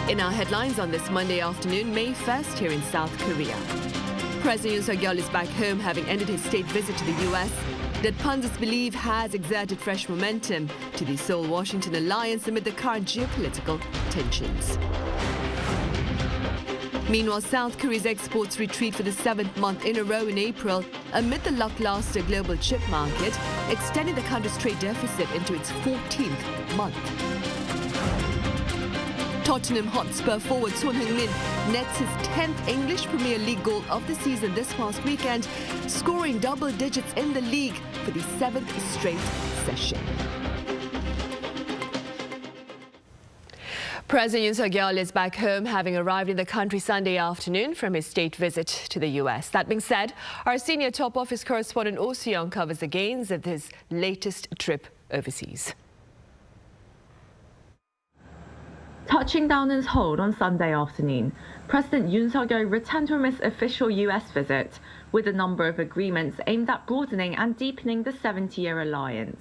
In our headlines on this Monday afternoon, May 1st here in South Korea. President Yoon Suk-yeol is back home, having ended his state visit to the US that pundits believe has exerted fresh momentum to the Seoul-Washington alliance amid the current geopolitical tensions. Meanwhile, South Korea's exports retreat for the 7th month in a row in April amid the lackluster global chip market, extending the country's trade deficit into its 14th month. Tottenham Hotspur forward Heung-min nets his 10th English Premier League goal of the season this past weekend, scoring double digits in the league for the 7th straight session. President Yoon Suk-yeol is back home, having arrived in the country Sunday afternoon from his state visit to the US. That being said, our senior top office correspondent Oh Soo-young covers the gains of his latest trip overseas. Touching down in Seoul on Sunday afternoon, President Yoon Suk-yeol returned from his official US visit with a number of agreements aimed at broadening and deepening the 70-year alliance.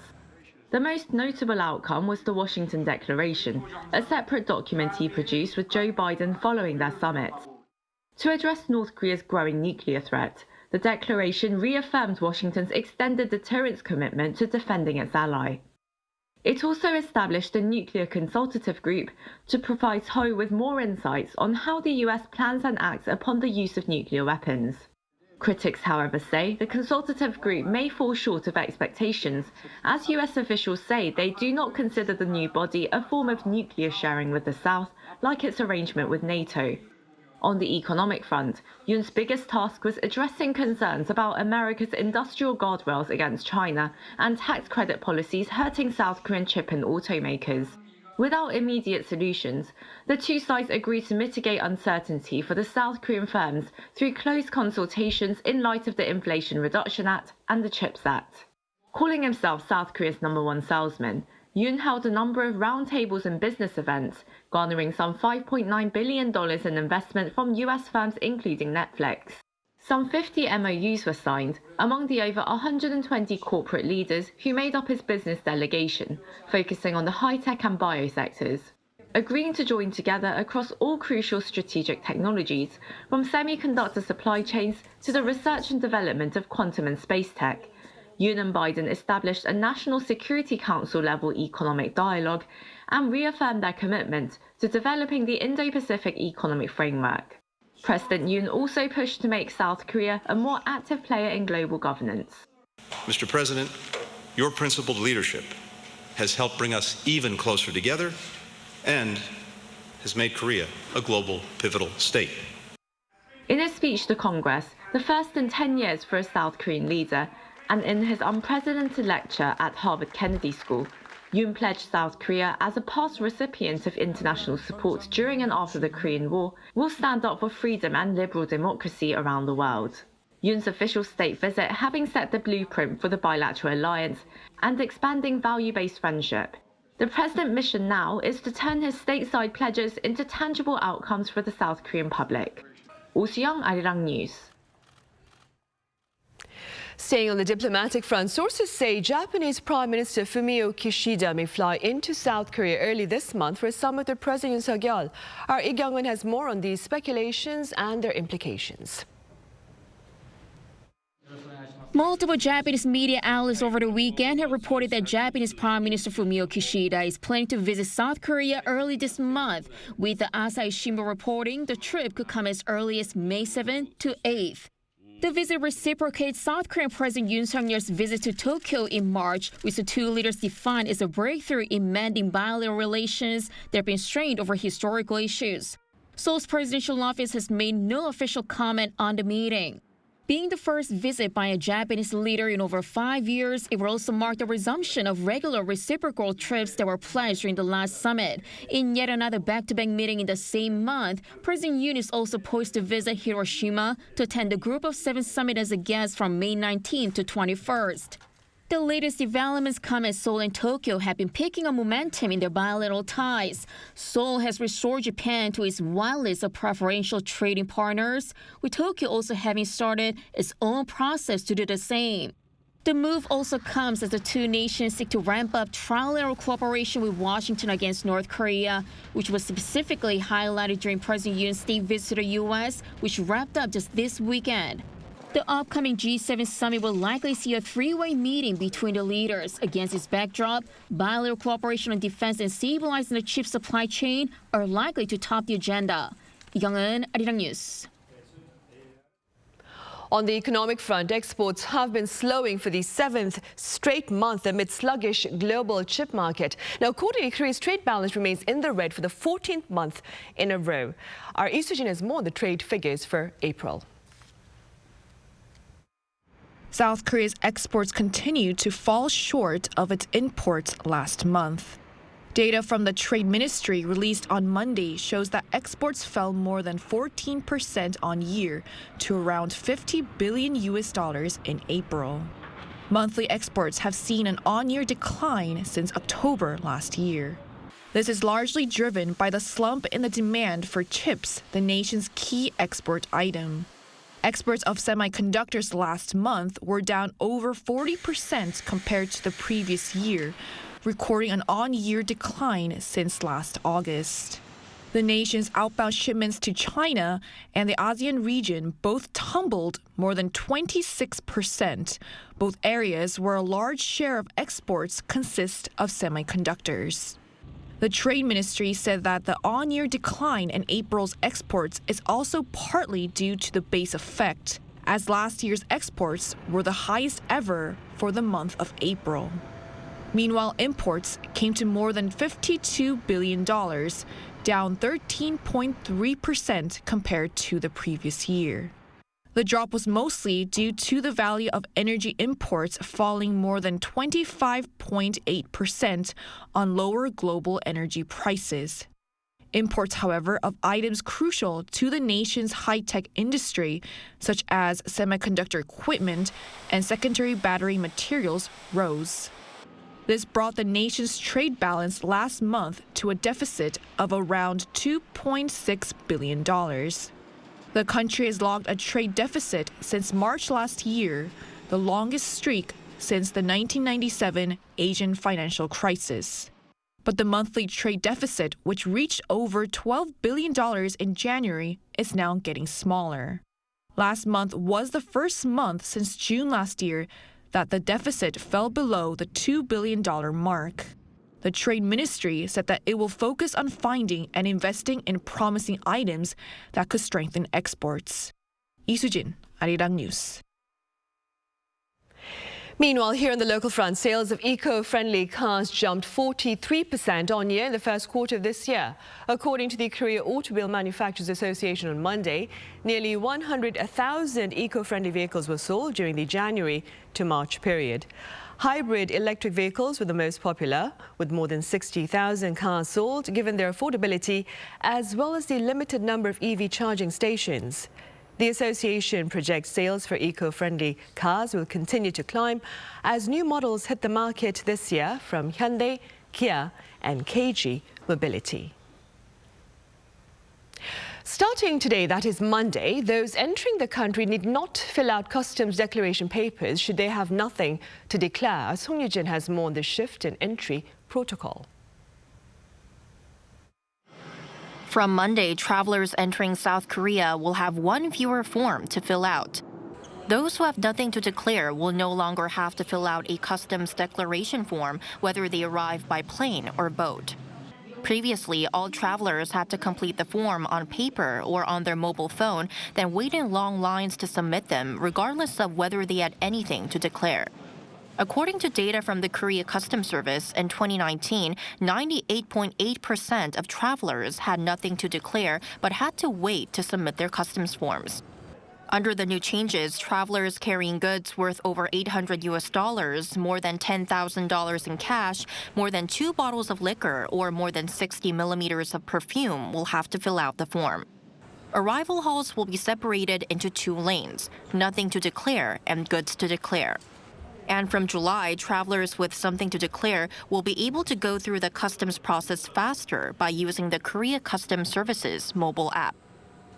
The most notable outcome was the Washington Declaration, a separate document he produced with Joe Biden following their summit. To address North Korea's growing nuclear threat, the declaration reaffirmed Washington's extended deterrence commitment to defending its ally. It also established a nuclear consultative group to provide Seoul with more insights on how the US plans and acts upon the use of nuclear weapons. Critics, however, say the consultative group may fall short of expectations, as US officials say they do not consider the new body a form of nuclear sharing with the South, like its arrangement with NATO. On the economic front, Yoon's biggest task was addressing concerns about America's industrial guardrails against China and tax credit policies hurting South Korean chip and automakers. Without immediate solutions, the two sides agreed to mitigate uncertainty for the South Korean firms through close consultations in light of the Inflation Reduction Act and the CHIPS Act. Calling himself South Korea's #1 salesman, Yoon held a number of roundtables and business events, garnering some $5.9 billion in investment from US firms including Netflix. Some 50 MOUs were signed among the over 120 corporate leaders who made up his business delegation, focusing on the high-tech and bio sectors, agreeing to join together across all crucial strategic technologies, from semiconductor supply chains to the research and development of quantum and space tech. Yoon and Biden established a National Security Council-level economic dialogue and reaffirmed their commitment to developing the Indo-Pacific Economic Framework. President Yoon also pushed to make South Korea a more active player in global governance. Mr. President, your principled leadership has helped bring us even closer together and has made Korea a global pivotal state. In a speech to Congress, the first in 10 years for a South Korean leader, and in his unprecedented lecture at Harvard Kennedy School, Yoon pledged South Korea, as a past recipient of international support during and after the Korean War, will stand up for freedom and liberal democracy around the world. Yoon's official state visit having set the blueprint for the bilateral alliance and expanding value-based friendship. The president's mission now is to turn his stateside pledges into tangible outcomes for the South Korean public. Oh Soo-young, Arirang News. Staying on the diplomatic front, sources say Japanese Prime Minister Fumio Kishida may fly into South Korea early this month for a summit with President Yoon Suk-yeol. Our Young-min has more on these speculations and their implications. Multiple Japanese media outlets over the weekend have reported that Japanese Prime Minister Fumio Kishida is planning to visit South Korea early this month, with the Asahi Shimbun reporting the trip could come as early as May 7th to 8th. The visit reciprocates South Korean President Yoon Suk-yeol's visit to Tokyo in March, which the two leaders defined as a breakthrough in mending bilateral relations that have been strained over historical issues. Seoul's presidential office has made no official comment on the meeting. Being the first visit by a Japanese leader in over 5 years, it will also mark the resumption of regular reciprocal trips that were pledged during the last summit. In yet another back-to-back meeting in the same month, President Yoon is also poised to visit Hiroshima to attend the Group of 7 summit as a guest from May 19th to 21st. The latest developments come as Seoul and Tokyo have been picking up momentum in their bilateral ties. Seoul has restored Japan to its wide list of preferential trading partners, with Tokyo also having started its own process to do the same. The move also comes as the two nations seek to ramp up trilateral cooperation with Washington against North Korea, which was specifically highlighted during President Yoon's state visit to the U.S., which wrapped up just this weekend. The upcoming G7 summit will likely see a three-way meeting between the leaders. Against its backdrop, bilateral cooperation on defense and stabilizing the chip supply chain are likely to top the agenda. Yoon, Arirang News. On the economic front, exports have been slowing for the 7th straight month amid sluggish global chip market. Now, accordingly, Korea's trade balance remains in the red for the 14th month in a row. Our Isoo-jin has more on the trade figures for April. South Korea's exports continued to fall short of its imports last month. Data from the Trade Ministry released on Monday shows that exports fell more than 14% on year to around $50 billion in April. Monthly exports have seen an on-year decline since October last year. This is largely driven by the slump in the demand for chips, the nation's key export item. Exports of semiconductors last month were down over 40% compared to the previous year, recording an on-year decline since last August. The nation's outbound shipments to China and the ASEAN region both tumbled more than 26%, both areas where a large share of exports consist of semiconductors. The Trade Ministry said that the on-year decline in April's exports is also partly due to the base effect, as last year's exports were the highest ever for the month of April. Meanwhile, imports came to more than $52 billion, down 13.3% compared to the previous year. The drop was mostly due to the value of energy imports falling more than 25.8% on lower global energy prices. Imports, however, of items crucial to the nation's high-tech industry, such as semiconductor equipment and secondary battery materials, rose. This brought the nation's trade balance last month to a deficit of around $2.6 billion. The country has logged a trade deficit since March last year, the longest streak since the 1997 Asian financial crisis. But the monthly trade deficit, which reached over $12 billion in January, is now getting smaller. Last month was the first month since June last year that the deficit fell below the $2 billion mark. The Trade Ministry said that it will focus on finding and investing in promising items that could strengthen exports. Isoo-jin, Arirang News. Meanwhile, here on the local front, sales of eco-friendly cars jumped 43% on year in the first quarter of this year. According to the Korea Automobile Manufacturers Association on Monday, nearly 100,000 eco-friendly vehicles were sold during the January to March period. Hybrid electric vehicles were the most popular, with more than 60,000 cars sold, given their affordability, as well as the limited number of EV charging stations. The association projects sales for eco-friendly cars will continue to climb as new models hit the market this year from Hyundai, Kia and KG Mobility. Starting today, that is Monday, those entering the country need not fill out customs declaration papers should they have nothing to declare. Song Yoo-jin has more on the shift in entry protocol. From Monday, travelers entering South Korea will have one fewer form to fill out. Those who have nothing to declare will no longer have to fill out a customs declaration form, whether they arrive by plane or boat. Previously, all travelers had to complete the form on paper or on their mobile phone, then wait in long lines to submit them, regardless of whether they had anything to declare. According to data from the Korea Customs Service, in 2019, 98.8% of travelers had nothing to declare but had to wait to submit their customs forms. Under the new changes, travelers carrying goods worth over $800, more than $10,000 in cash, more than 2 bottles of liquor, or more than 60 millimeters of perfume will have to fill out the form. Arrival halls will be separated into 2 lanes, nothing to declare and goods to declare. And from July, travelers with something to declare will be able to go through the customs process faster by using the Korea Customs Service's mobile app.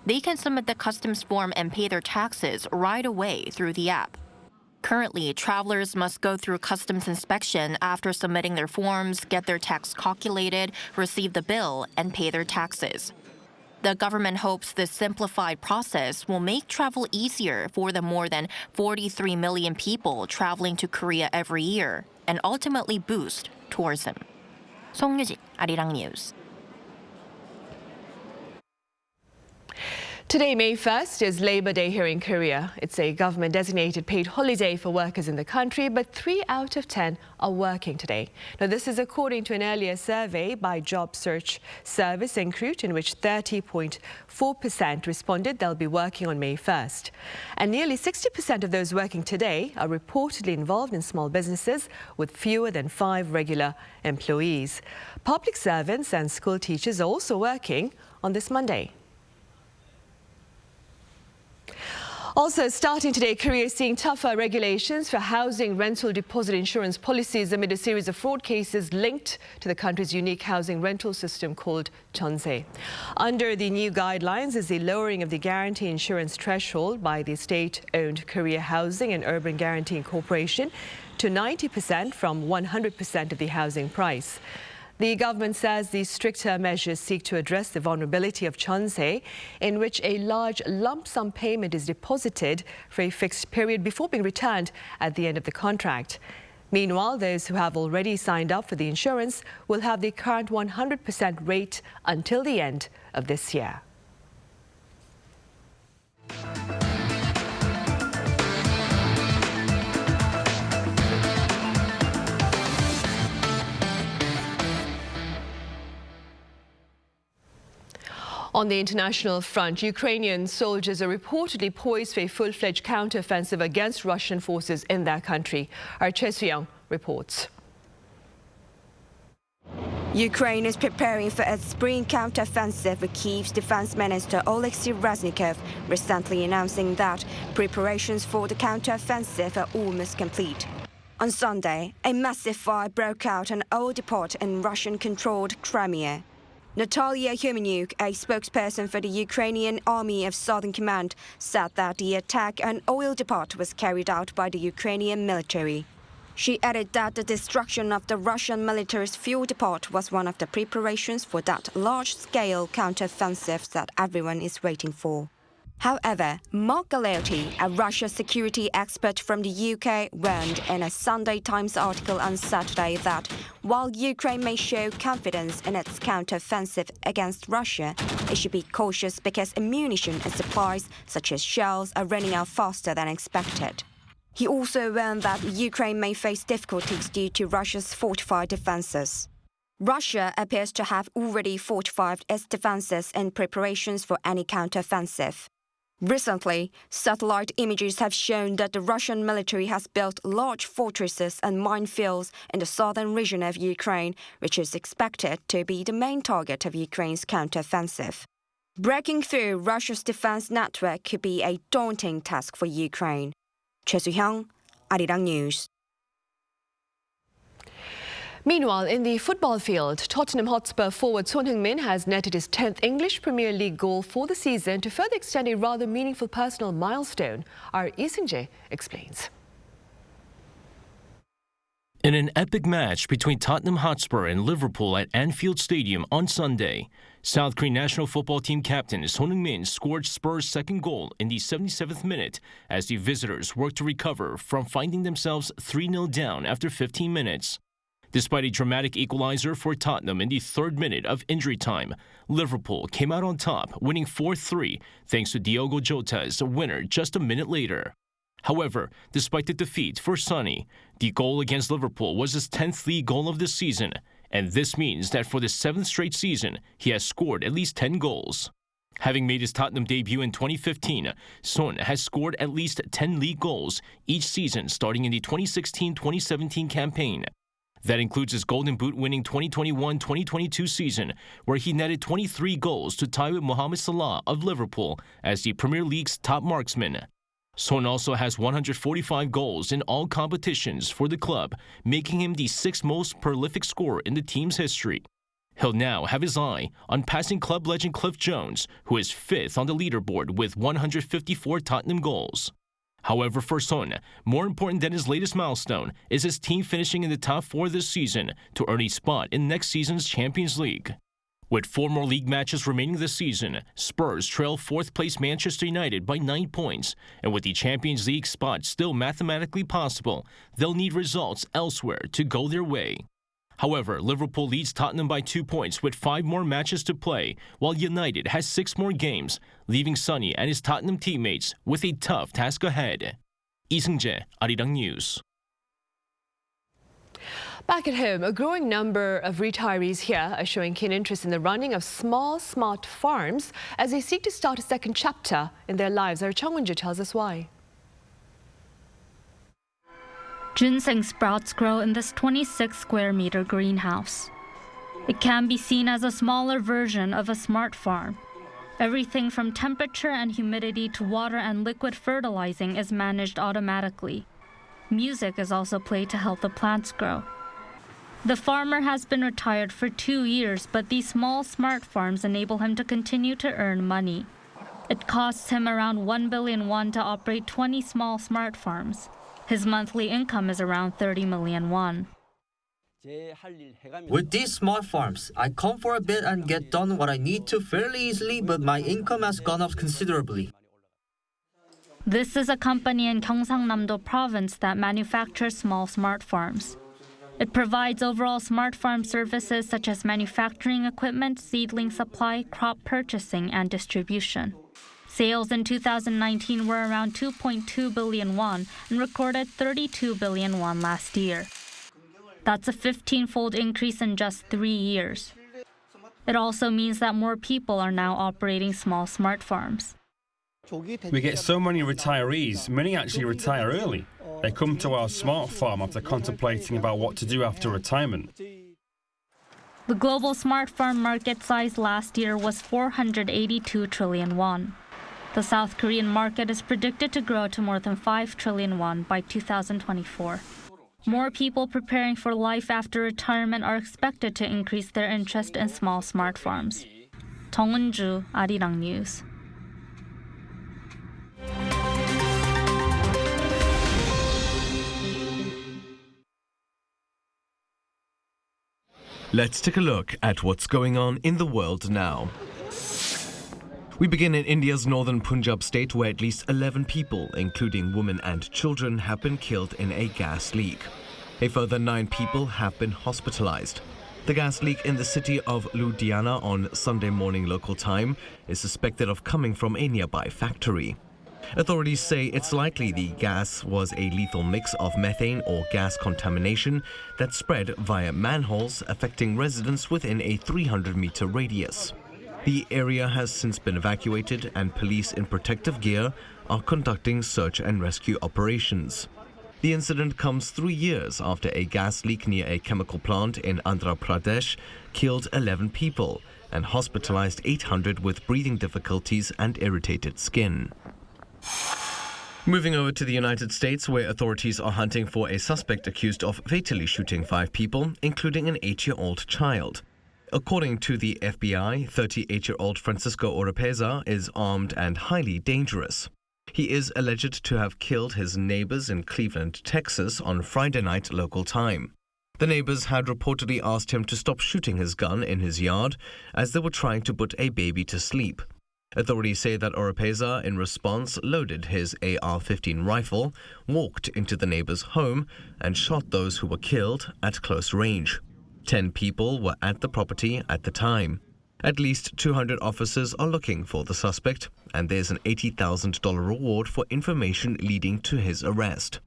They can submit the customs form and pay their taxes right away through the app. Currently, travelers must go through customs inspection after submitting their forms, get their tax calculated, receive the bill, and pay their taxes. The government hopes this simplified process will make travel easier for the more than 43 million people traveling to Korea every year and ultimately boost tourism. 송유진, Arirang News. Today, May 1st, is Labor Day here in Korea. It's a government-designated paid holiday for workers in the country, but 3 out of 10 are working today. Now, this is according to an earlier survey by Job Search Service in Recruit, in which 30.4% responded they'll be working on May 1st. And nearly 60% of those working today are reportedly involved in small businesses with fewer than 5 regular employees. Public servants and school teachers are also working on this Monday. Also, starting today, Korea is seeing tougher regulations for housing rental deposit insurance policies amid a series of fraud cases linked to the country's unique housing rental system called jeonse. Under the new guidelines is the lowering of the guarantee insurance threshold by the state-owned Korea Housing and Urban Guarantee Corporation to 90% from 100% of the housing price. The government says these stricter measures seek to address the vulnerability of jeonse, in which a large lump sum payment is deposited for a fixed period before being returned at the end of the contract. Meanwhile, those who have already signed up for the insurance will have the current 100% rate until the end of this year. On the international front, Ukrainian soldiers are reportedly poised for a full-fledged counteroffensive against Russian forces in their country. Our Yoon reports. Ukraine is preparing for its spring counteroffensive, with Kyiv's defense minister Oleksiy Reznikov recently announcing that preparations for the counteroffensive are almost complete. On Sunday, a massive fire broke out in an oil depot in Russian-controlled Crimea. Natalia Heung-min, a spokesperson for the Ukrainian Army of Southern Command, said that the attack on oil depot was carried out by the Ukrainian military. She added that the destruction of the Russian military's fuel depot was one of the preparations for that large-scale counteroffensive that everyone is waiting for. However, Mark Galeotti, a Russia security expert from the UK, warned in a Sunday Times article on Saturday that while Ukraine may show confidence in its counteroffensive against Russia, it should be cautious because ammunition and supplies, such as shells, are running out faster than expected. He also warned that Ukraine may face difficulties due to Russia's fortified defenses. Russia appears to have already fortified its defenses in preparations for any counteroffensive. Recently, satellite images have shown that the Russian military has built large fortresses and minefields in the southern region of Ukraine, which is expected to be the main target of Ukraine's counteroffensive. Breaking through Russia's defense network could be a daunting task for Ukraine. Hyung, Arirang News. Meanwhile, in the football field, Tottenham Hotspur forward Heung-min has netted his 10th English Premier League goal for the season to further extend a rather meaningful personal milestone. Our Lee Seung-jae explains. In an epic match between Tottenham Hotspur and Liverpool at Anfield Stadium on Sunday, South Korean national football team captain Heung-min scored Spurs' second goal in the 77th minute as the visitors worked to recover from finding themselves 3-0 down after 15 minutes. Despite a dramatic equalizer for Tottenham in the 3rd minute of injury time, Liverpool came out on top, winning 4-3 thanks to Diogo Jota's winner just a minute later. However, despite the defeat for Sonny, the goal against Liverpool was his 10th league goal of the season, and this means that for the 7th straight season, he has scored at least 10 goals. Having made his Tottenham debut in 2015, Son has scored at least 10 league goals each season starting in the 2016-2017 campaign. That includes his Golden Boot winning 2021-2022 season, where he netted 23 goals to tie with Mohamed Salah of Liverpool as the Premier League's top marksman. Son also has 145 goals in all competitions for the club, making him the 6th most prolific scorer in the team's history. He'll now have his eye on passing club legend Cliff Jones, who is 5th on the leaderboard with 154 Tottenham goals. However, for Son, more important than his latest milestone is his team finishing in the top 4 this season to earn a spot in next season's Champions League. With 4 more league matches remaining this season, Spurs trail 4th-place Manchester United by 9 points, and with the Champions League spot still mathematically possible, they'll need results elsewhere to go their way. However, Liverpool leads Tottenham by 2 points with 5 more matches to play, while United has 6 more games, leaving Sonny and his Tottenham teammates with a tough task ahead. 이승재, Arirang News. Back at home, a growing number of retirees here are showing keen interest in the running of small, smart farms as they seek to start a second chapter in their lives. Our Chung-Won-ju tells us why. Ginseng sprouts grow in this 26-square-meter greenhouse. It can be seen as a smaller version of a smart farm. Everything from temperature and humidity to water and liquid fertilizing is managed automatically. Music is also played to help the plants grow. The farmer has been retired for 2 years, but these small smart farms enable him to continue to earn money. It costs him around 1 billion won to operate 20 small smart farms. His monthly income is around 30 million won. With these smart farms, I come for a bit and get done what I need to fairly easily, but my income has gone up considerably. This is a company in Gyeongsangnam-do province that manufactures small smart farms. It provides overall smart farm services such as manufacturing equipment, seedling supply, crop purchasing, and distribution. Sales in 2019 were around 2.2 billion won and recorded 32 billion won last year. That's a 15-fold increase in just 3 years. It also means that more people are now operating small smart farms. We get so many retirees. Many actually retire early. They come to our smart farm after contemplating about what to do after retirement. The global smart farm market size last year was 482 trillion won. The South Korean market is predicted to grow to more than 5 trillion won by 2024. More people preparing for life after retirement are expected to increase their interest in small smart farms. Chung-Won-ju, Arirang News. Let's take a look at what's going on in the world now. We begin in India's northern Punjab state, where at least 11 people, including women and children, have been killed in a gas leak. A further 9 people have been hospitalized. The gas leak in the city of Ludhiana on Sunday morning local time is suspected of coming from a nearby factory. Authorities say it's likely the gas was a lethal mix of methane or gas contamination that spread via manholes, affecting residents within a 300-meter radius. The area has since been evacuated, and police in protective gear are conducting search and rescue operations. The incident comes 3 years after a gas leak near a chemical plant in Andhra Pradesh killed 11 people and hospitalized 800 with breathing difficulties and irritated skin. Moving over to the United States, where authorities are hunting for a suspect accused of fatally shooting 5 people, including an 8-year-old child. According to the FBI, 38-year-old Francisco Oropeza is armed and highly dangerous. He is alleged to have killed his neighbors in Cleveland, Texas on Friday night local time. The neighbors had reportedly asked him to stop shooting his gun in his yard as they were trying to put a baby to sleep. Authorities say that Oropeza, in response, loaded his AR-15 rifle, walked into the neighbor's home, and shot those who were killed at close range. 10 people were at the property at the time. At least 200 officers are looking for the suspect, and there's an $80,000 reward for information leading to his arrest.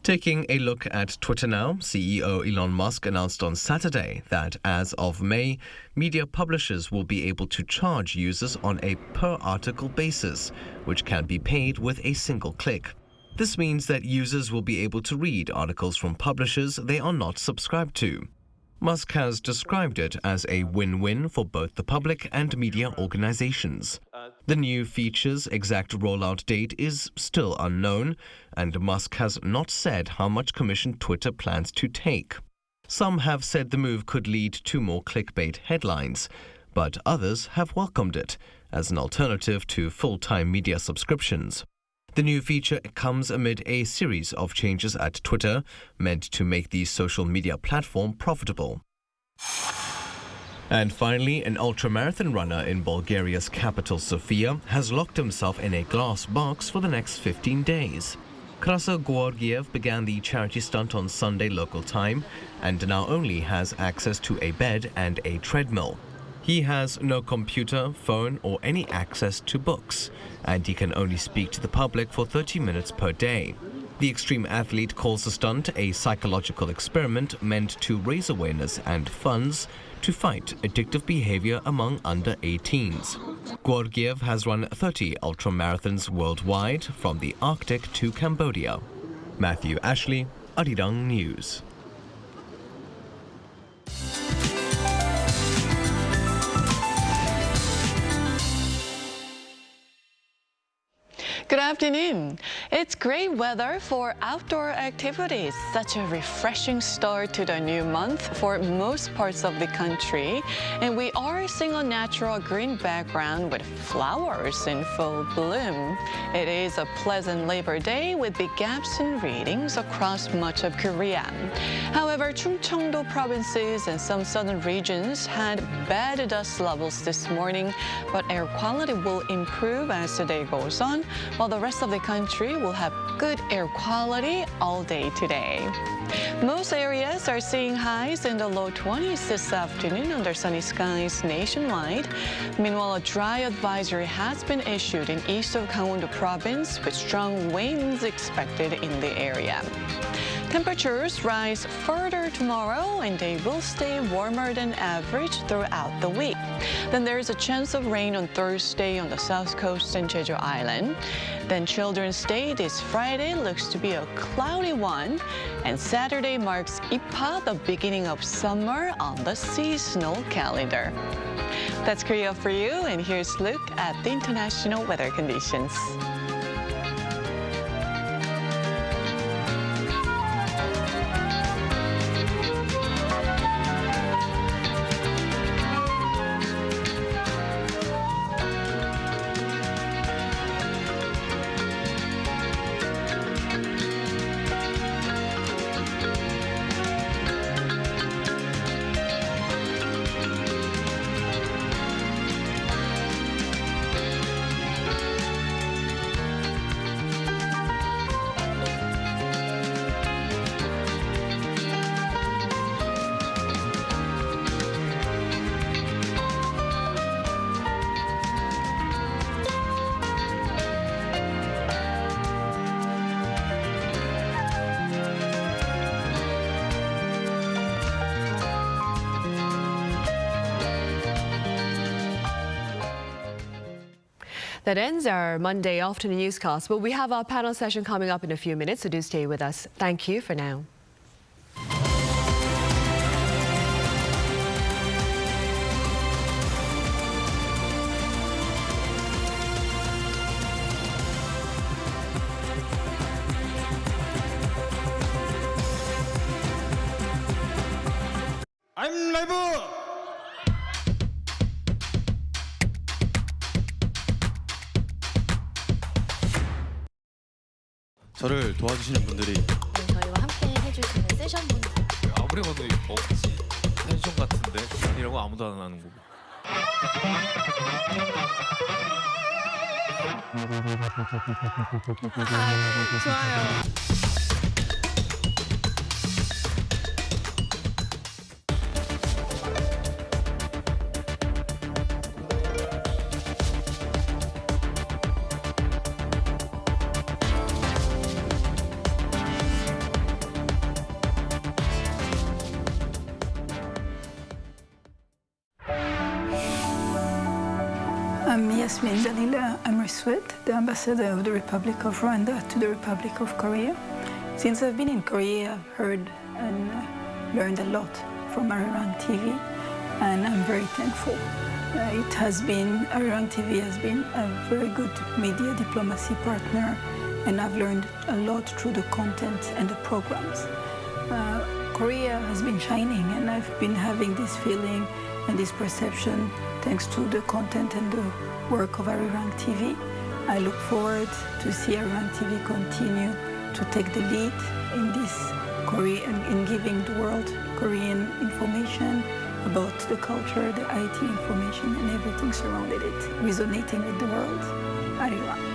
Taking a look at Twitter now, CEO Elon Musk announced on Saturday that as of May, media publishers will be able to charge users on a per-article basis, which can be paid with a single click. This means that users will be able to read articles from publishers they are not subscribed to. Musk has described it as a win-win for both the public and media organizations. The new feature's exact rollout date is still unknown, and Musk has not said how much commission Twitter plans to take. Some have said the move could lead to more clickbait headlines, but others have welcomed it as an alternative to full-time media subscriptions. The new feature comes amid a series of changes at Twitter meant to make the social media platform profitable. And finally, an ultramarathon runner in Bulgaria's capital Sofia has locked himself in a glass box for the next 15 days. Krasa Georgiev began the charity stunt on Sunday local time and now only has access to a bed and a treadmill. He has no computer, phone or any access to books, and he can only speak to the public for 30 minutes per day. The extreme athlete calls the stunt a psychological experiment meant to raise awareness and funds to fight addictive behavior among under 18s. Georgiev has run 30 ultramarathons worldwide, from the Arctic to Cambodia. Matthew Ashley, Arirang News. Good afternoon. It's great weather for outdoor activities. Such a refreshing start to the new month for most parts of the country. And we are seeing a natural green background with flowers in full bloom. It is a pleasant Labor Day with big gaps in readings across much of Korea. However, Chungcheongdo provinces and some southern regions had bad dust levels this morning, but air quality will improve as the day goes on, while the rest of the country will have good air quality all day today. Most areas are seeing highs in the low 20s this afternoon under sunny skies nationwide. Meanwhile, a dry advisory has been issued in east of Gangwon-do province with strong winds expected in the area. Temperatures rise further tomorrow and they will stay warmer than average throughout the week. Then there is a chance of rain on Thursday on the south coast and Jeju Island. Then Children's Day this Friday looks to be a cloudy one. And Saturday marks Ippa, the beginning of summer on the seasonal calendar. That's Korea for you, and here's a look at the international weather conditions. That ends our Monday afternoon newscast, but we have our panel session coming up in a few minutes, so do stay with us. Thank you for now. I'm live! 저를 도와주시는 분들이 저희와 함께 해주시는 세션분들 아무리 봐도 없지 텐션 같은데 아니라고 아무도 안 하는 거고 좋아요. I'm Yasmin Dalila Amriswet, the ambassador of the Republic of Rwanda to the Republic of Korea. Since I've been in Korea, I've heard and learned a lot from Arirang TV, and I'm very thankful. Arirang TV has been a very good media diplomacy partner, and I've learned a lot through the content and the programs. Korea has been shining, and I've been having this feeling and this perception thanks to the content and the work of Arirang TV. I look forward to see Arirang TV continue to take the lead in this Korean, in giving the world Korean information about the culture, the IT information, and everything surrounded it, resonating with the world. Arirang.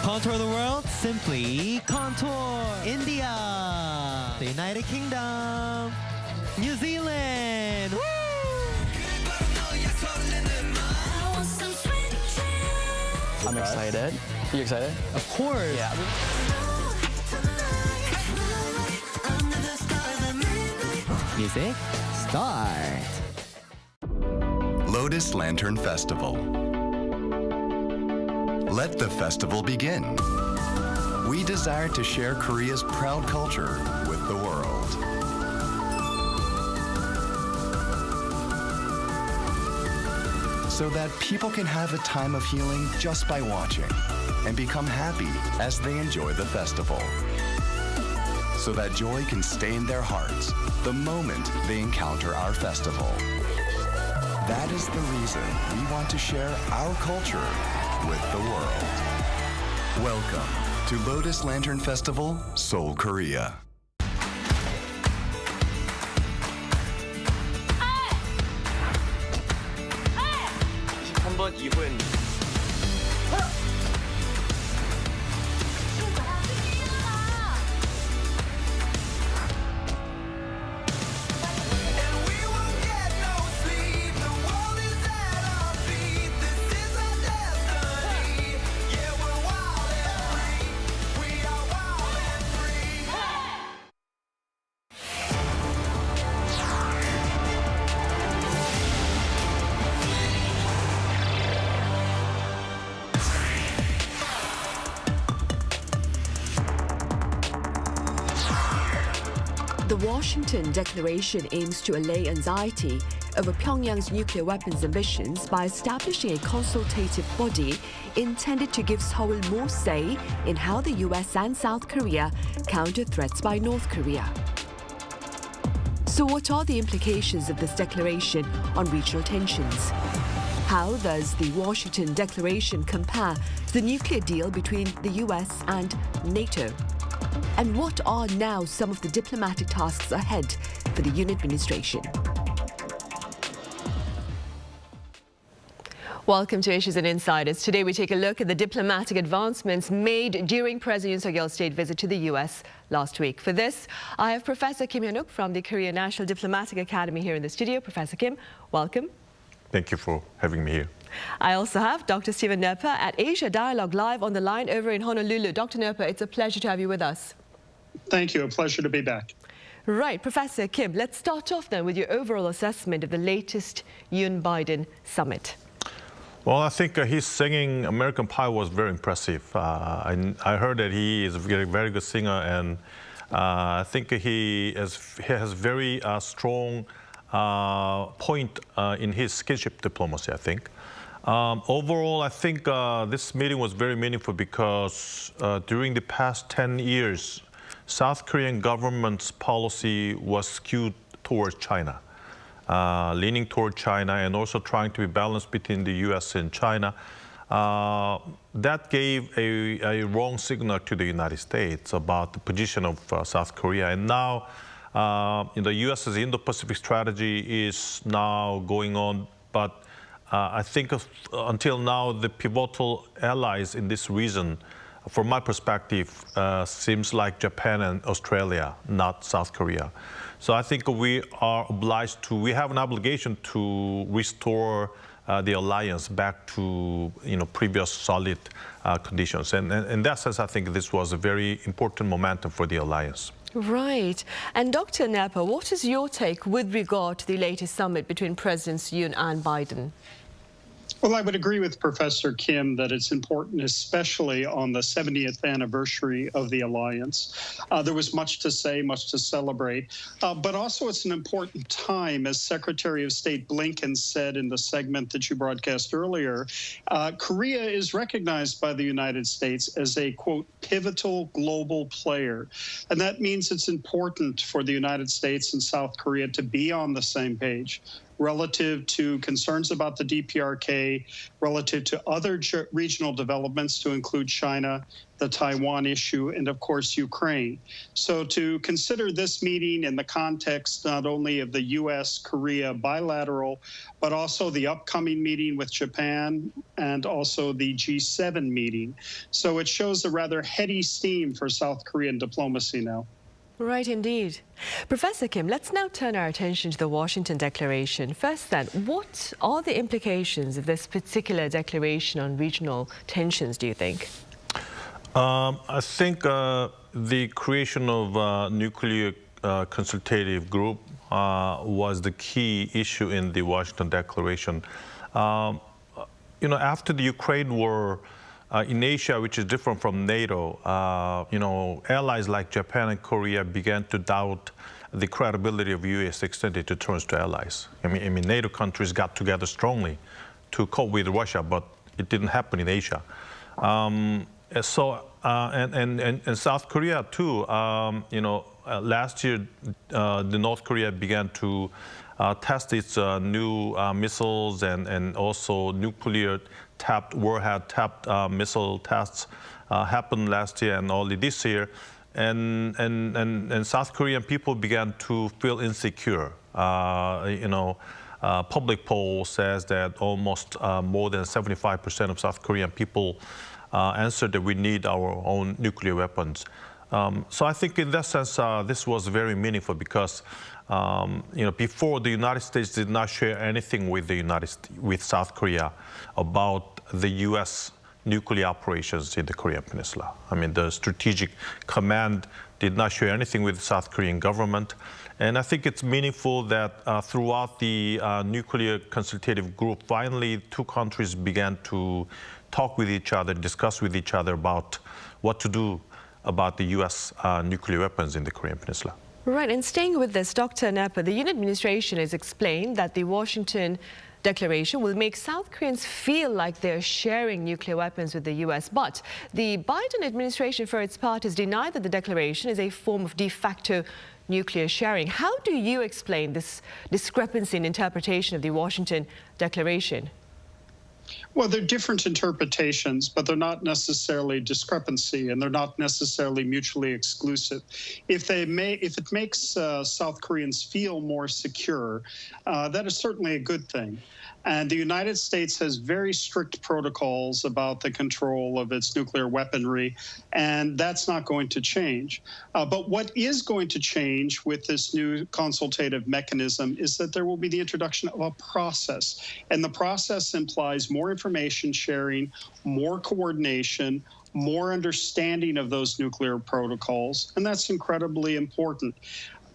Contour the world, simply contour. India, the United Kingdom, New Zealand. Woo! I'm excited. You excited? Of course. Yeah. Music, start. Lotus Lantern Festival. Let the festival begin. We desire to share Korea's proud culture with the world. So that people can have a time of healing just by watching and become happy as they enjoy the festival. So that joy can stay in their hearts the moment they encounter our festival. That is the reason we want to share our culture with the world. Welcome to Lotus Lantern Festival, Seoul, Korea. The Washington Declaration aims to allay anxiety over Pyongyang's nuclear weapons ambitions by establishing a consultative body intended to give Seoul more say in how the US and South Korea counter threats by North Korea. So what are the implications of this declaration on regional tensions? How does the Washington Declaration compare to the nuclear deal between the US and NATO? And what are now some of the diplomatic tasks ahead for the Yoon administration? Welcome to Issues and Insiders. Today we take a look at the diplomatic advancements made during President Yoon Suk-yeol's state visit to the US last week. For this, I have Professor Kim Hyun-wook from the Korea National Diplomatic Academy here in the studio. Professor Kim, welcome. Thank you for having me here. I also have Dr. Stephen Nerpa at Asia Dialogue Live on the line over in Honolulu. Dr. Nerpa, it's a pleasure to have you with us. Thank you. A pleasure to be back. Right. Professor Kim, let's start off then with your overall assessment of the latest Yoon-Biden summit. Well, I think his singing American Pie was very impressive. I heard that he is a very good singer, and I think he has very strong point in his skinship diplomacy, I think. Overall, I think this meeting was very meaningful because during the past 10 years, South Korean government's policy was skewed towards China. Leaning toward China and also trying to be balanced between the U.S. and China. That gave a wrong signal to the United States about the position of South Korea. And now the U.S.'s Indo-Pacific strategy is now going on, but I think until now the pivotal allies in this region, from my perspective, seems like Japan and Australia, not South Korea. So I think we have an obligation to restore the alliance back to previous solid conditions. And in that sense, I think this was a very important momentum for the alliance. Right. And Dr. Napa, what is your take with regard to the latest summit between Presidents Yoon and Biden? Well, I would agree with Professor Kim that it's important, especially on the 70th anniversary of the alliance. There was much to say, much to celebrate, but also it's an important time, as Secretary of State Blinken said in the segment that you broadcast earlier. Korea is recognized by the United States as a, quote, pivotal global player. And that means it's important for the United States and South Korea to be on the same page relative to concerns about the DPRK, relative to other regional developments to include China, the Taiwan issue, and of course, Ukraine. So to consider this meeting in the context not only of the U.S.-Korea bilateral, but also the upcoming meeting with Japan and also the G7 meeting. So it shows a rather heady steam for South Korean diplomacy now. Right, indeed. Professor Kim, let's now turn our attention to the Washington Declaration. First then, what are the implications of this particular declaration on regional tensions, do you think? I think the creation of a nuclear consultative group was the key issue in the Washington Declaration. After the Ukraine war, in Asia, which is different from NATO, allies like Japan and Korea began to doubt the credibility of U.S. extended terms to allies. I mean, NATO countries got together strongly to cope with Russia, but it didn't happen in Asia. And South Korea too. Last year, the North Korea began to test its new missiles and also nuclear warhead-tapped missile tests happened last year and early this year, and South Korean people began to feel insecure. Public poll says that almost more than 75% of South Korean people answered that we need our own nuclear weapons. So I think in that sense, this was very meaningful because before the United States did not share anything with South Korea about the U.S. nuclear operations in the Korean Peninsula. I mean, the Strategic Command did not share anything with the South Korean government. And I think it's meaningful that throughout the nuclear consultative group, finally, two countries began to talk with each other, discuss with each other about what to do about the U.S. nuclear weapons in the Korean Peninsula. Right, and staying with this, Dr. Napa, the Yoon administration has explained that the Washington Declaration will make South Koreans feel like they're sharing nuclear weapons with the U.S. But the Biden administration, for its part, has denied that the declaration is a form of de facto nuclear sharing. How do you explain this discrepancy in interpretation of the Washington Declaration? Well, they're different interpretations, but they're not necessarily discrepancy, and they're not necessarily mutually exclusive. If it makes South Koreans feel more secure, that is certainly a good thing. And the United States has very strict protocols about the control of its nuclear weaponry, and that's not going to change. But what is going to change with this new consultative mechanism is that there will be the introduction of a process. And the process implies more information sharing, more coordination, more understanding of those nuclear protocols, and that's incredibly important.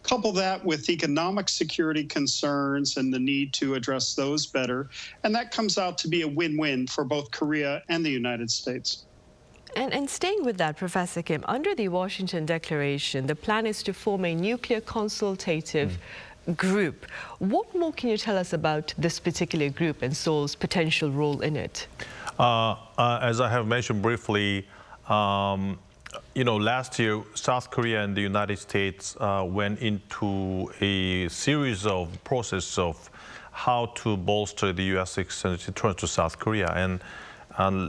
Couple that with economic security concerns and the need to address those better, and that comes out to be a win-win for both Korea and the United States. And staying with that, Professor Kim, under the Washington Declaration, the plan is to form a nuclear consultative group. What more can you tell us about this particular group and Seoul's potential role in it? As I have mentioned briefly, last year, South Korea and the United States went into a series of process of how to bolster the U.S. extended deterrence to South Korea. And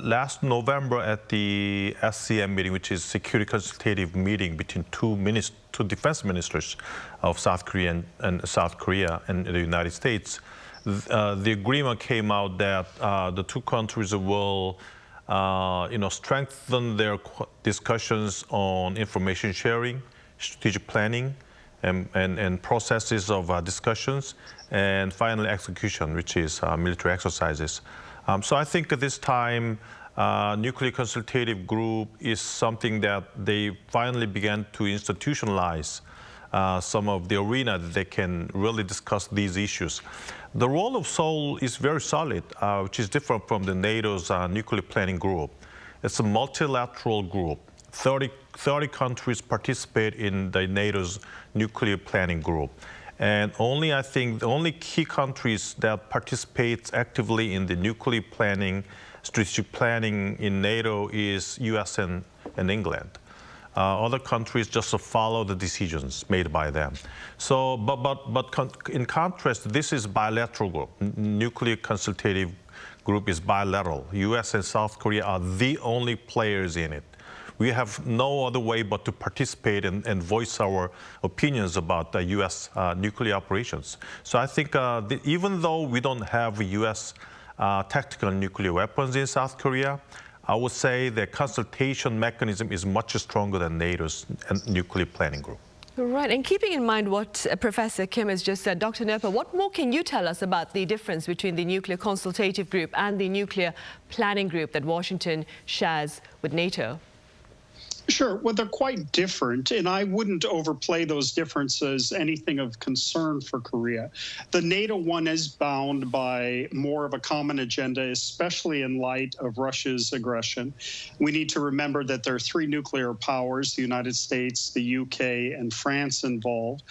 last November at the SCM meeting, which is Security Consultative meeting between two defense ministers of South Korea and South Korea and the United States, the agreement came out that the two countries will strengthen their discussions on information sharing, strategic planning, and processes of discussions, and finally execution, which is military exercises. So I think at this time, nuclear consultative group is something that they finally began to institutionalize some of the arena that they can really discuss these issues. The role of Seoul is very solid, which is different from the NATO's nuclear planning group. It's a multilateral group. 30 countries participate in the NATO's nuclear planning group. And I think the only key countries that participate actively in the nuclear planning, strategic planning in NATO is US and England. Other countries just follow the decisions made by them. So, but in contrast, this is bilateral group. Nuclear consultative group is bilateral. US and South Korea are the only players in it. We have no other way but to participate and voice our opinions about the U.S. Nuclear operations. So I think even though we don't have U.S. Tactical nuclear weapons in South Korea, I would say the consultation mechanism is much stronger than NATO's nuclear planning group. Right, and keeping in mind what Professor Kim has just said, Dr. Nerpa, what more can you tell us about the difference between the nuclear consultative group and the nuclear planning group that Washington shares with NATO? Sure. Well, they're quite different, and I wouldn't overplay those differences anything of concern for Korea. The NATO one is bound by more of a common agenda, especially in light of Russia's aggression. We need to remember that there are three nuclear powers, the United States, the UK, and France involved.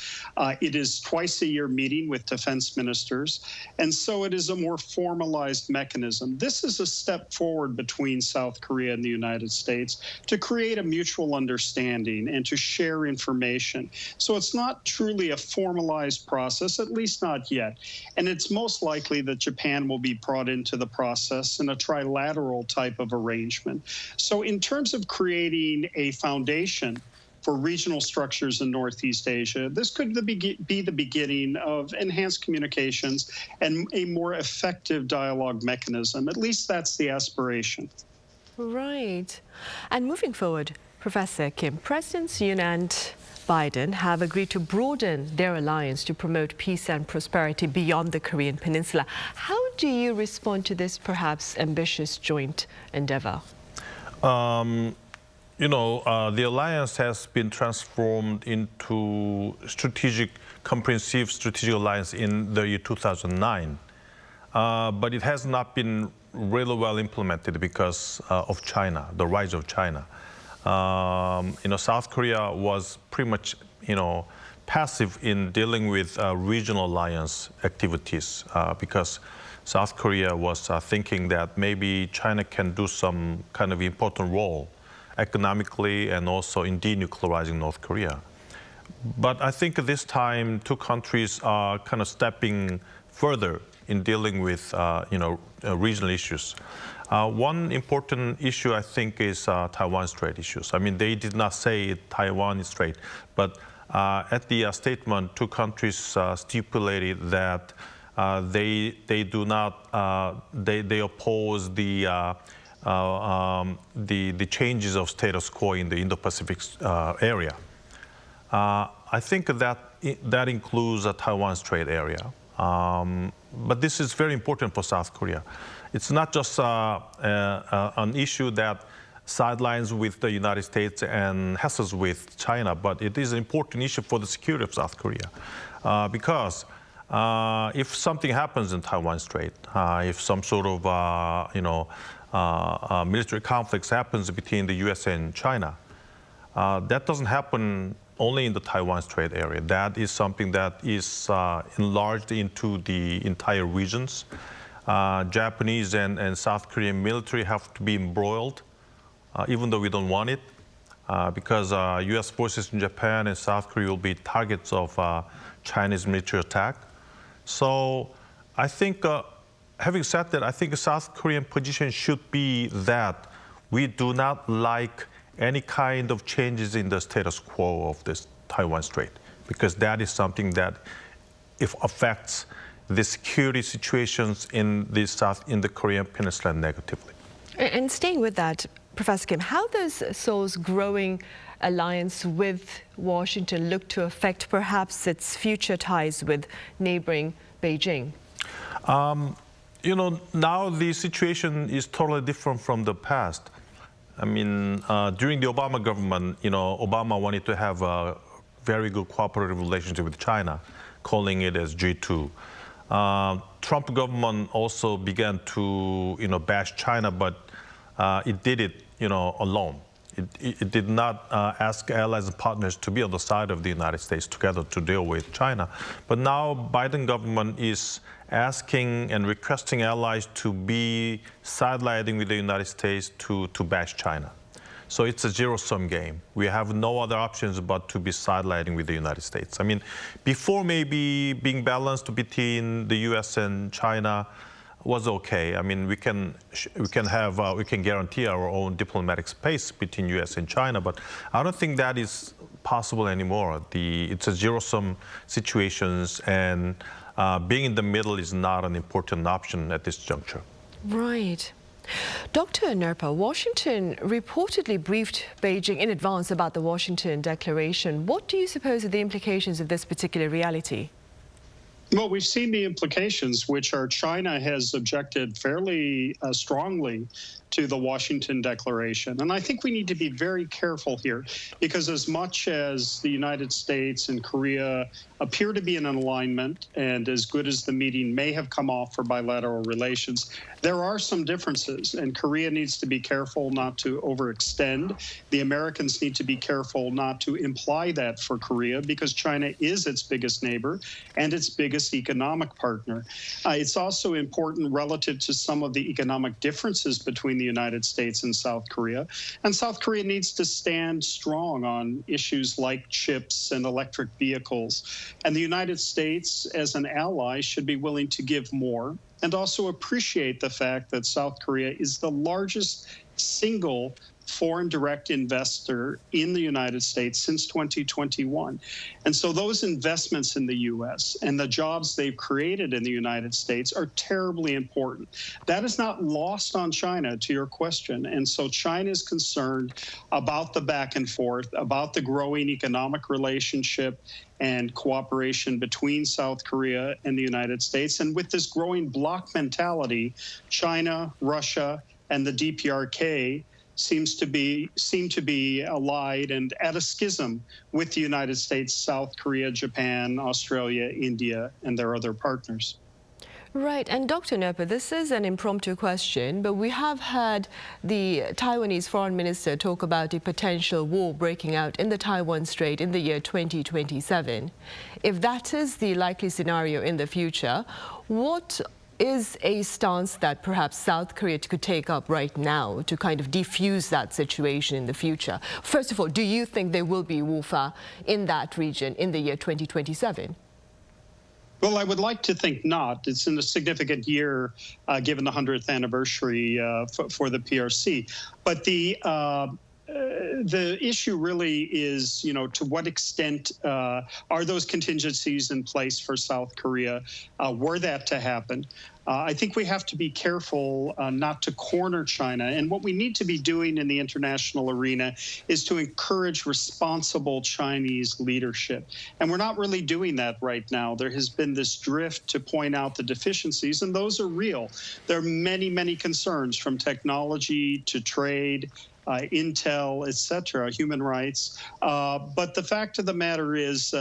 It is twice-a-year meeting with defense ministers, and so it is a more formalized mechanism. This is a step forward between South Korea and the United States to create a mutual understanding and to share information. So it's not truly a formalized process, at least not yet. And it's most likely that Japan will be brought into the process in a trilateral type of arrangement. So in terms of creating a foundation for regional structures in Northeast Asia, this could be the beginning of enhanced communications and a more effective dialogue mechanism. At least that's the aspiration. Right. And moving forward, Professor Kim, Presidents Yoon and Biden have agreed to broaden their alliance to promote peace and prosperity beyond the Korean Peninsula. How do you respond to this perhaps ambitious joint endeavor? The alliance has been transformed into comprehensive strategic alliance in the year 2009. But it has not been really well implemented because of China, the rise of China. South Korea was pretty much, passive in dealing with regional alliance activities because South Korea was thinking that maybe China can do some kind of important role economically and also in denuclearizing North Korea. But I think this time two countries are kind of stepping further in dealing with regional issues. One important issue, I think, is Taiwan Strait issues. I mean, they did not say Taiwan Strait, but at the statement, two countries stipulated that they oppose the changes of status quo in the Indo-Pacific area. I think that includes the Taiwan Strait area. But this is very important for South Korea. It's not just an issue that sidelines with the United States and hassles with China, but it is an important issue for the security of South Korea. Because if something happens in Taiwan Strait, if some sort of military conflicts happens between the U.S. and China, that doesn't happen only in the Taiwan Strait area. That is something that is enlarged into the entire regions. Japanese and South Korean military have to be embroiled, even though we don't want it, because U.S. forces in Japan and South Korea will be targets of Chinese military attack. So I think, having said that, I think the South Korean position should be that we do not like any kind of changes in the status quo of this Taiwan Strait, because that is something that if affects the security situations in the Korean Peninsula negatively. And staying with that, Professor Kim, how does Seoul's growing alliance with Washington look to affect perhaps its future ties with neighboring Beijing? Now the situation is totally different from the past. I mean, during the Obama government, Obama wanted to have a very good cooperative relationship with China, calling it as G2. Trump government also began to, bash China, but it did it, alone. It did not ask allies and partners to be on the side of the United States together to deal with China. But now Biden government is asking and requesting allies to be sidelining with the United States to bash China. So it's a zero-sum game. We have no other options but to be sidelining with the United States. I mean, before maybe being balanced between the U.S. and China was okay. I mean, we can guarantee our own diplomatic space between U.S. and China, but I don't think that is possible anymore. It's a zero-sum situations, and being in the middle is not an important option at this juncture. Right. Dr. Nerpa, Washington reportedly briefed Beijing in advance about the Washington Declaration. What do you suppose are the implications of this particular reality? Well, we've seen the implications, which are China has objected fairly strongly to the Washington Declaration. And I think we need to be very careful here, because as much as the United States and Korea appear to be in an alignment, and as good as the meeting may have come off for bilateral relations, there are some differences, and Korea needs to be careful not to overextend. The Americans need to be careful not to imply that for Korea, because China is its biggest neighbor and its biggest economic partner. It's also important relative to some of the economic differences between the United States and South Korea. And South Korea needs to stand strong on issues like chips and electric vehicles. And the United States, as an ally, should be willing to give more, and also appreciate the fact that South Korea is the largest single foreign direct investor in the United States since 2021. And so those investments in the U.S. and the jobs they've created in the United States are terribly important. That is not lost on China, to your question. And so China is concerned about the back and forth, about the growing economic relationship and cooperation between South Korea and the United States. And with this growing bloc mentality, China, Russia, and the DPRK seem to be allied and at a schism with the United States, South Korea, Japan, Australia, India, and their other partners. Right, and Dr. Nerpa, this is an impromptu question, but we have had the Taiwanese foreign minister talk about a potential war breaking out in the Taiwan Strait in the year 2027. If that is the likely scenario in the future, what is a stance that perhaps South Korea could take up right now to kind of defuse that situation in the future? First of all, do you think there will be warfare in that region in the year 2027? Well, I would like to think not. It's in a significant year, given the 100th anniversary for the PRC. But the issue really is, to what extent are those contingencies in place for South Korea, were that to happen? I think we have to be careful not to corner China. And what we need to be doing in the international arena is to encourage responsible Chinese leadership. And we're not really doing that right now. There has been this drift to point out the deficiencies, and those are real. There are many, many concerns, from technology to trade intel, etc., human rights. But the fact of the matter is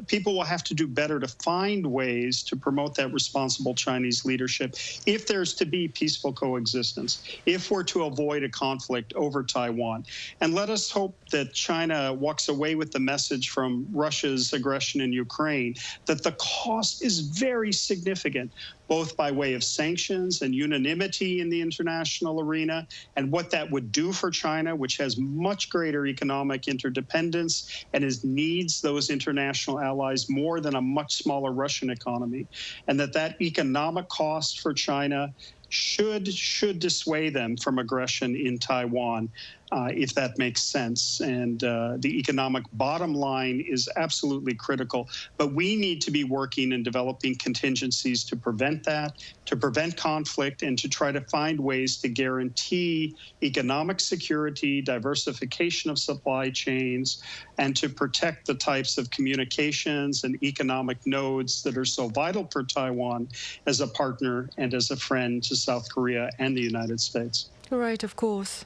people will have to do better to find ways to promote that responsible Chinese leadership if there's to be peaceful coexistence, if we're to avoid a conflict over Taiwan. And let us hope that China walks away with the message from Russia's aggression in Ukraine that the cost is very significant, both by way of sanctions and unanimity in the international arena, and what that would do for China, which has much greater economic interdependence and needs those international allies more than a much smaller Russian economy, and that economic cost for China should dissuade them from aggression in Taiwan, if that makes sense. And the economic bottom line is absolutely critical. But we need to be working and developing contingencies to prevent that, to prevent conflict, and to try to find ways to guarantee economic security, diversification of supply chains, and to protect the types of communications and economic nodes that are so vital for Taiwan as a partner and as a friend to South Korea and the United States. Right, of course.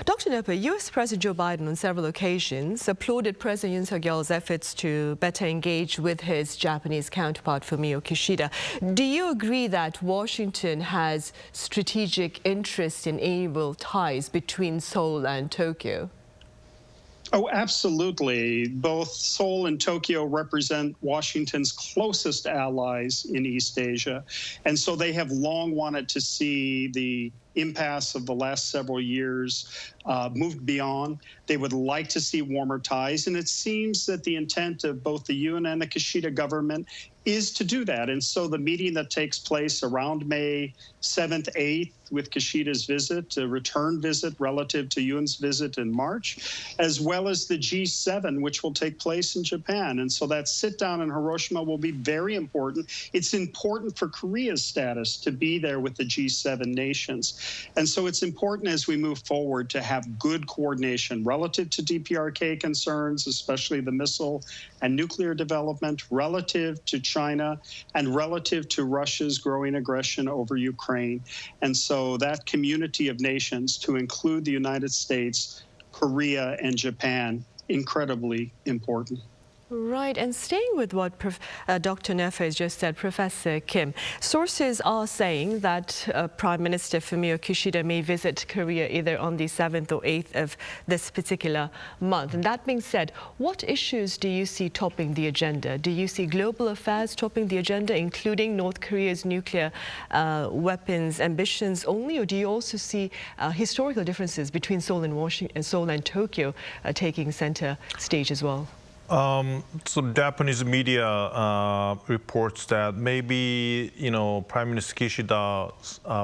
Dr. Nepper, U.S. President Joe Biden on several occasions applauded President Yoon Suk-yeol's efforts to better engage with his Japanese counterpart, Fumio Kishida. Do you agree that Washington has strategic interest in able ties between Seoul and Tokyo? Oh, absolutely. Both Seoul and Tokyo represent Washington's closest allies in East Asia. And so they have long wanted to see the impasse of the last several years moved beyond. They would like to see warmer ties. And it seems that the intent of both the Yoon and the Kishida government is to do that. And so the meeting that takes place around May 7th, 8th, with Kishida's visit, a return visit relative to Yoon's visit in March, as well as the G7, which will take place in Japan. And so that sit down in Hiroshima will be very important. It's important for Korea's status to be there with the G7 nations. And so it's important as we move forward to have good coordination relative to DPRK concerns, especially the missile and nuclear development, relative to China, and relative to Russia's growing aggression over Ukraine. And so that community of nations, to include the United States, Korea, and Japan, incredibly important. Right, and staying with what Dr. Nepper has just said, Professor Kim, sources are saying that Prime Minister Fumio Kishida may visit Korea either on the 7th or 8th of this particular month. And that being said, what issues do you see topping the agenda? Do you see global affairs topping the agenda, including North Korea's nuclear weapons ambitions only, or do you also see historical differences between Seoul and Tokyo taking center stage as well? So Japanese media reports that maybe, Prime Minister Kishida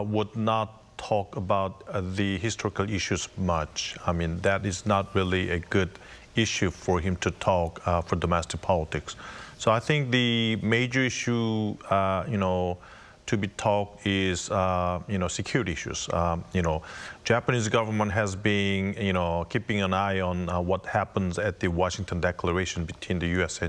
would not talk about the historical issues much. I mean, that is not really a good issue for him to talk for domestic politics. So I think the major issue, to be talked is, security issues. Japanese government has been, keeping an eye on what happens at the Washington Declaration between the U.S.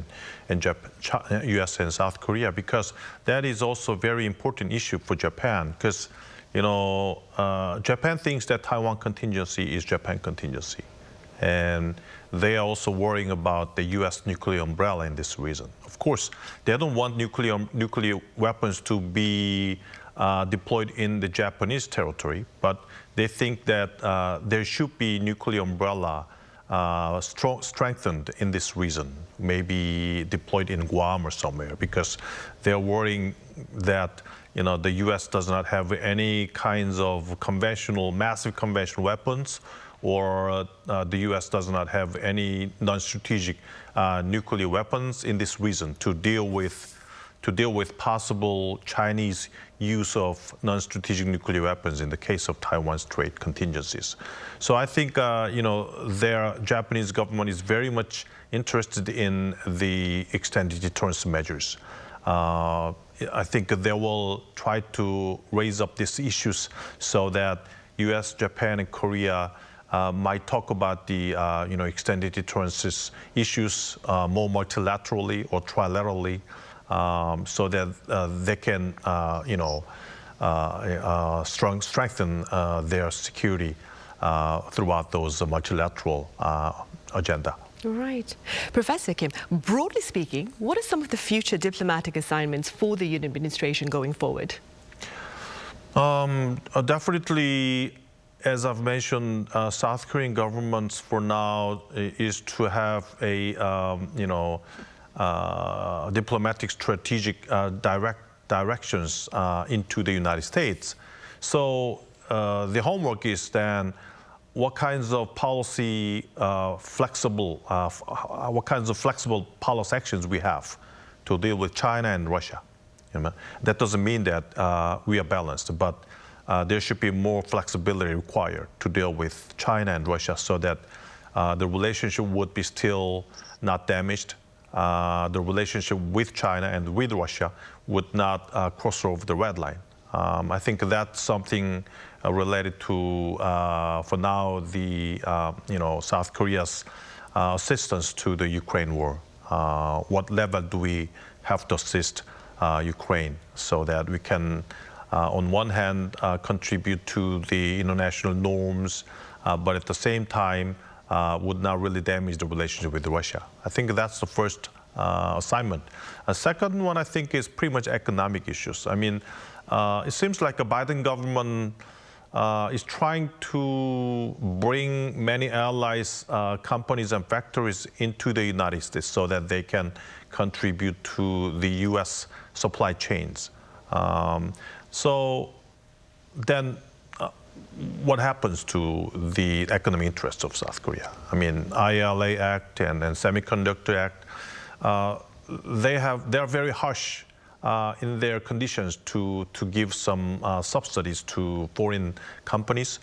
U.S. and South Korea, because that is also a very important issue for Japan. Because, Japan thinks that Taiwan contingency is Japan contingency, and they are also worrying about the U.S. nuclear umbrella in this reason. Of course, they don't want nuclear weapons to be deployed in the Japanese territory, but they think that there should be nuclear umbrella strengthened in this region, maybe deployed in Guam or somewhere, because they're worrying that the U.S. does not have any kinds of massive conventional weapons, or the U.S. does not have any non-strategic nuclear weapons in this region to deal with possible Chinese use of non-strategic nuclear weapons in the case of Taiwan's trade contingencies. So I think their Japanese government is very much interested in the extended deterrence measures. I think they will try to raise up these issues so that U.S., Japan, and Korea might talk about the extended deterrence issues more multilaterally or trilaterally, so that they can strengthen their security throughout those multilateral agenda. Right. Professor Kim, broadly speaking, what are some of the future diplomatic assignments for the Yoon administration going forward? Definitely, as I've mentioned, South Korean governments for now is to have a diplomatic strategic directions into the United States. So the homework is then what kinds of flexible policy actions we have to deal with China and Russia. That doesn't mean that we are balanced, but there should be more flexibility required to deal with China and Russia so that the relationship would be still not damaged. The relationship with China and with Russia would not cross over the red line. I think that's something related to, for now, the South Korea's assistance to the Ukraine war. What level do we have to assist Ukraine so that we can, on one hand, contribute to the international norms, but at the same time, would not really damage the relationship with Russia. I think that's the first assignment. A second one, I think, is pretty much economic issues. I mean, it seems like a Biden government is trying to bring many allies, companies and factories into the United States so that they can contribute to the U.S. supply chains. So then what happens to the economic interests of South Korea? I mean, ILA Act and Semiconductor Act, they're very harsh in their conditions to give some subsidies to foreign companies.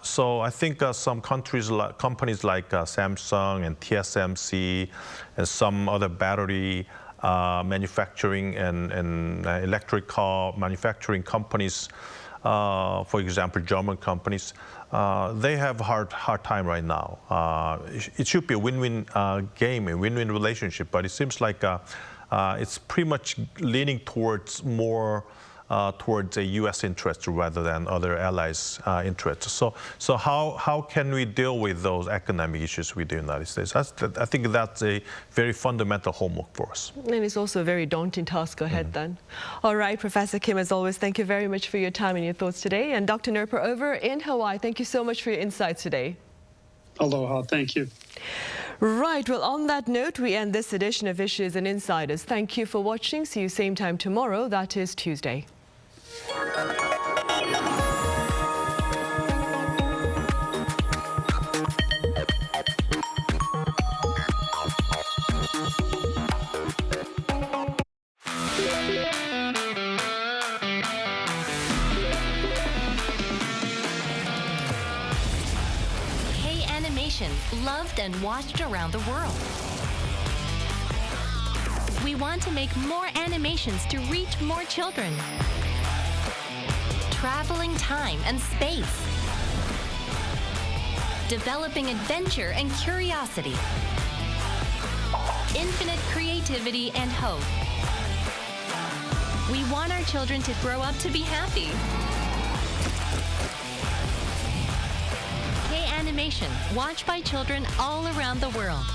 So I think some companies like Samsung and TSMC and some other battery manufacturing and electric car manufacturing companies, for example, German companies, they have a hard time right now. It should be a win-win game, a win-win relationship, but it seems like it's pretty much leaning towards more towards a U.S. interest rather than other allies' interests. So how can we deal with those economic issues with the United States? I think that's a very fundamental homework for us. And it's also a very daunting task ahead then. All right, Professor Kim, as always, thank you very much for your time and your thoughts today. And Dr. Nerper over in Hawaii, thank you so much for your insights today. Aloha, thank you. Right, well, on that note, we end this edition of Issues and Insiders. Thank you for watching. See you same time tomorrow. That is Tuesday. K-animation, loved and watched around the world. We want to make more animations to reach more children. Traveling time and space. Developing adventure and curiosity. Infinite creativity and hope. We want our children to grow up to be happy. K-animation, watched by children all around the world.